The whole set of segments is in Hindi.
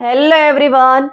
Hello everyone.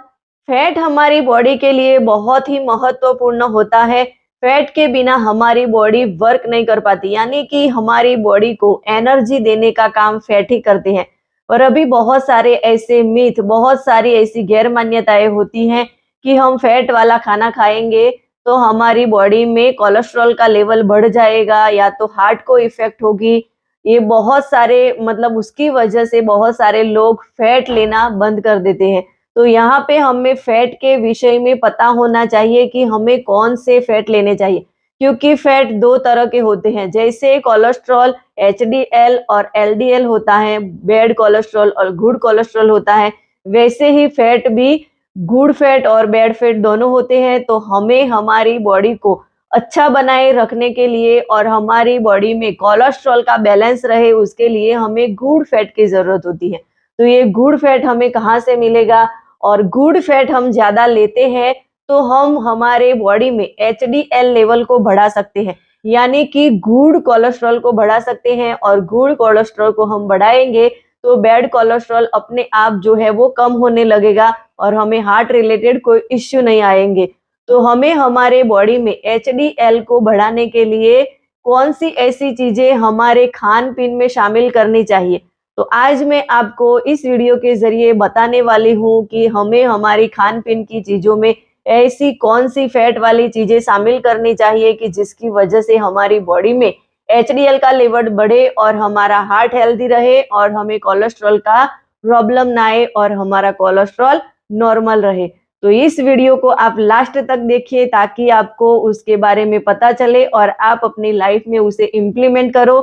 फैट हमारी बॉडी के लिए बहुत ही महत्वपूर्ण होता है। फैट के बिना हमारी बॉडी वर्क नहीं कर पाती, यानी कि हमारी बॉडी को एनर्जी देने का काम फैट ही करते हैं। और अभी बहुत सारे ऐसे मिथ, बहुत सारी ऐसी गैर मान्यताएं होती हैं कि हम फैट वाला खाना खाएंगे तो हमारी बॉडी में कोलेस्ट्रॉल का लेवल बढ़ जाएगा या तो हार्ट को इफेक्ट होगी। ये बहुत सारे उसकी वजह से बहुत सारे लोग फैट लेना बंद कर देते हैं। तो यहाँ पे हमें फैट के विषय में पता होना चाहिए कि हमें कौन से फैट लेने चाहिए, क्योंकि फैट दो तरह के होते हैं। जैसे कोलेस्ट्रॉल एचडीएल और एलडीएल होता है, बैड कोलेस्ट्रॉल और गुड कोलेस्ट्रॉल होता है, वैसे ही फैट भी गुड फैट और बैड फैट दोनों होते हैं। तो हमें हमारी बॉडी को अच्छा बनाए रखने के लिए और हमारी बॉडी में कोलेस्ट्रॉल का बैलेंस रहे, उसके लिए हमें गुड फैट की जरूरत होती है। तो ये गुड फैट हमें कहाँ से मिलेगा? और गुड फैट हम ज्यादा लेते हैं तो हम हमारे बॉडी में एचडीएल लेवल को बढ़ा सकते हैं, यानी कि गुड कोलेस्ट्रॉल को बढ़ा सकते हैं। और गुड कोलेस्ट्रॉल को हम बढ़ाएंगे तो बैड कोलेस्ट्रॉल अपने आप जो है वो कम होने लगेगा और हमें हार्ट रिलेटेड कोई इश्यू नहीं आएंगे। तो हमें हमारे बॉडी में एचडीएल को बढ़ाने के लिए कौन सी ऐसी चीजें हमारे खान पीन में शामिल करनी चाहिए, तो आज मैं आपको इस वीडियो के जरिए बताने वाली हूँ कि हमें हमारी खान पीन की चीजों में ऐसी कौन सी फैट वाली चीजें शामिल करनी चाहिए कि जिसकी वजह से हमारी बॉडी में एचडीएल का लेवल बढ़े और हमारा हार्ट हेल्दी रहे और हमें कोलेस्ट्रॉल का प्रॉब्लम ना आए और हमारा कोलेस्ट्रॉल नॉर्मल रहे। तो इस वीडियो को आप लास्ट तक देखिए ताकि आपको उसके बारे में पता चले और आप अपनी लाइफ में उसे इम्प्लीमेंट करो।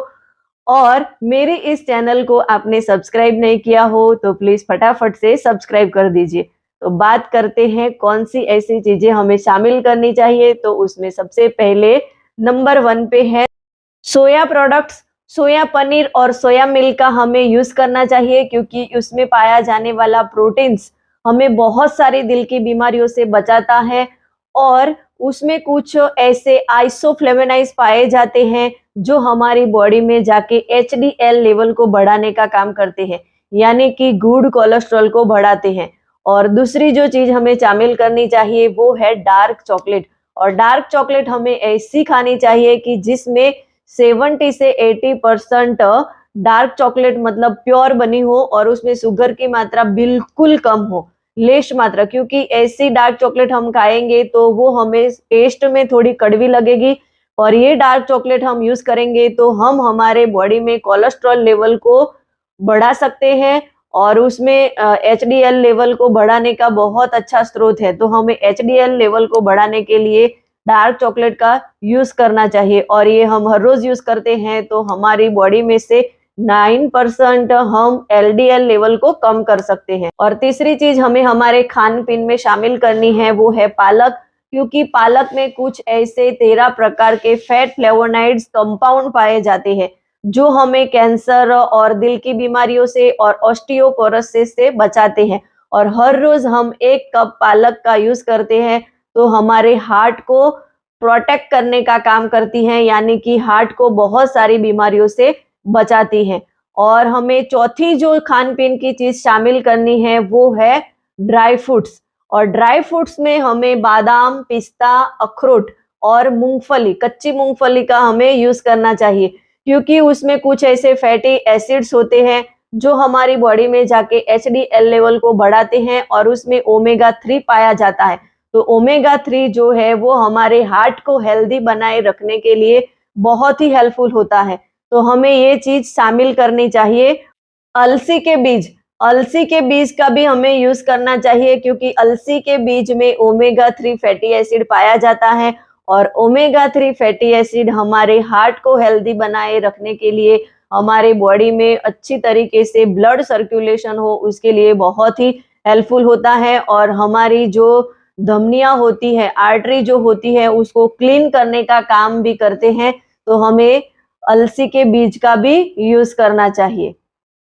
और मेरे इस चैनल को आपने सब्सक्राइब नहीं किया हो तो प्लीज फटाफट से सब्सक्राइब कर दीजिए। तो बात करते हैं कौन सी ऐसी चीजें हमें शामिल करनी चाहिए। तो उसमें सबसे पहले नंबर 1 पे है सोया प्रोडक्ट्स। सोया पनीर और सोया मिल्क का हमें यूज करना चाहिए, क्योंकि उसमें पाया जाने वाला प्रोटीन्स हमें बहुत सारी दिल की बीमारियों से बचाता है। और उसमें कुछ ऐसे आइसोफ्लेवोनाइड्स पाए जाते हैं जो हमारी बॉडी में जाके एचडीएल लेवल को बढ़ाने का काम करते हैं, यानी कि गुड कोलेस्ट्रॉल को बढ़ाते हैं। और दूसरी जो चीज हमें शामिल करनी चाहिए वो है डार्क चॉकलेट। और डार्क चॉकलेट हमें ऐसी खानी चाहिए कि जिसमें 70 से 80% डार्क चॉकलेट प्योर बनी हो और उसमें शुगर की मात्रा बिल्कुल कम हो, लेश मात्रा, क्योंकि ऐसी डार्क चॉकलेट हम खाएंगे तो वो हमें टेस्ट में थोड़ी कड़वी लगेगी। और ये डार्क चॉकलेट हम यूज करेंगे तो हम हमारे बॉडी में कोलेस्ट्रॉल लेवल को बढ़ा सकते हैं और उसमें एचडीएल लेवल को बढ़ाने का बहुत अच्छा स्रोत है। तो हमें एचडीएल लेवल को बढ़ाने के लिए डार्क चॉकलेट का यूज करना चाहिए और ये हम हर रोज यूज करते हैं तो हमारी बॉडी में से 9% हम एलडीएल लेवल को कम कर सकते हैं। और तीसरी चीज हमें हमारे खान पीन में शामिल करनी है वो है पालक, क्योंकि पालक में कुछ ऐसे 13 प्रकार के फैट फ्लेवोनाइड्स कंपाउंड पाए जाते हैं जो हमें कैंसर और दिल की बीमारियों से और ऑस्टियोपोरोसिस से बचाते हैं। और हर रोज हम 1 कप पालक का यूज करते हैं तो हमारे हार्ट को प्रोटेक्ट करने का काम करती हैं, यानी कि हार्ट को बहुत सारी बीमारियों से बचाती हैं। और हमें चौथी जो खान पीन की चीज शामिल करनी है वो है ड्राई फ्रूट्स। और ड्राई फ्रूट्स में हमें बादाम, पिस्ता, अखरोट और मूंगफली, कच्ची मूंगफली का हमें यूज करना चाहिए, क्योंकि उसमें कुछ ऐसे फैटी एसिड्स होते हैं जो हमारी बॉडी में जाके एचडीएल लेवल को बढ़ाते हैं और उसमें ओमेगा 3 पाया जाता है। तो ओमेगा 3 जो है वो हमारे हार्ट को हेल्दी बनाए रखने के लिए बहुत ही हेल्पफुल होता है। तो हमें ये चीज शामिल करनी चाहिए। अलसी के बीज, अलसी के बीज का भी हमें यूज करना चाहिए, क्योंकि अलसी के बीज में ओमेगा 3 फैटी एसिड पाया जाता है और ओमेगा 3 फैटी एसिड हमारे हार्ट को हेल्दी बनाए रखने के लिए, हमारे बॉडी में अच्छी तरीके से ब्लड सर्कुलेशन हो उसके लिए बहुत ही हेल्पफुल होता है। और हमारी जो धमनियां होती है, आर्टरी जो होती है, उसको क्लीन करने का काम भी करते हैं। तो हमें अलसी के बीज का भी यूज करना चाहिए।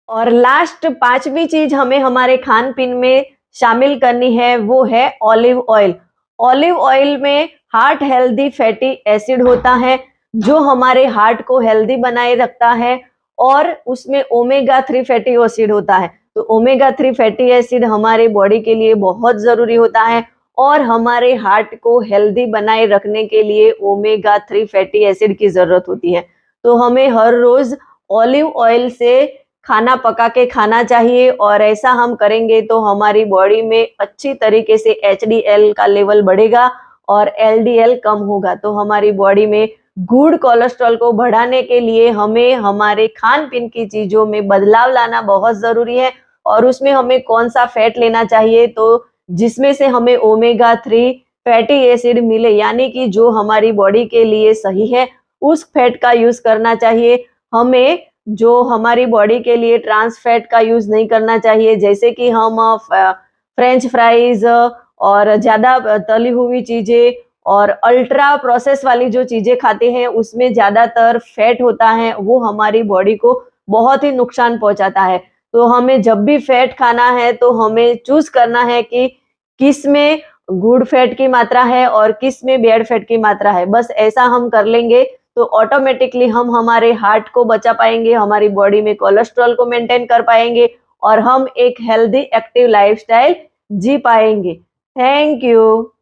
और लास्ट 5वीं चीज हमें हमारे खान पीन में शामिल करनी है वो है ऑलिव ऑयल। ऑलिव ऑयल में हार्ट हेल्दी फैटी एसिड होता है जो हमारे हार्ट को हेल्दी बनाए रखता है और उसमें ओमेगा 3 फैटी एसिड होता है। तो ओमेगा 3 फैटी एसिड हमारे बॉडी के लिए बहुत ज़रूरी होता है और हमारे हार्ट को हेल्दी बनाए रखने के लिए ओमेगा 3 फैटी एसिड की ज़रूरत होती है। तो हमें हर रोज़ ऑलिव ऑयल से खाना पका के खाना चाहिए और ऐसा हम करेंगे तो हमारी बॉडी में अच्छी तरीके से एचडीएल का लेवल बढ़ेगा और एलडीएल कम होगा। तो हमारी बॉडी में गुड कोलेस्ट्रॉल को बढ़ाने के लिए हमें हमारे खान पीन की चीज़ों में बदलाव लाना बहुत ज़रूरी है और उसमें हमें कौन सा फैट लेना चाहिए, तो जिसमें से हमें ओमेगा 3 फैटी एसिड मिले, यानी कि जो हमारी बॉडी के लिए सही है उस फैट का यूज़ करना चाहिए। हमें जो हमारी बॉडी के लिए ट्रांस फैट का यूज़ नहीं करना चाहिए, जैसे कि हम फ्रेंच फ्राइज़ और ज़्यादा तली हुई चीज़ें और अल्ट्रा प्रोसेस वाली जो चीज़ें खाते हैं उसमें ज़्यादातर फैट होता है, वो हमारी बॉडी को बहुत ही नुकसान पहुंचाता है। तो हमें जब भी फैट खाना है तो हमें चूज़ करना है कि किस में गुड फैट की मात्रा है और किस में बैड फैट की मात्रा है। बस ऐसा हम कर लेंगे तो ऑटोमेटिकली हम हमारे हार्ट को बचा पाएंगे, हमारी बॉडी में कोलेस्ट्रॉल को मेंटेन कर पाएंगे और हम एक हेल्दी एक्टिव लाइफस्टाइल जी पाएंगे। Thank you.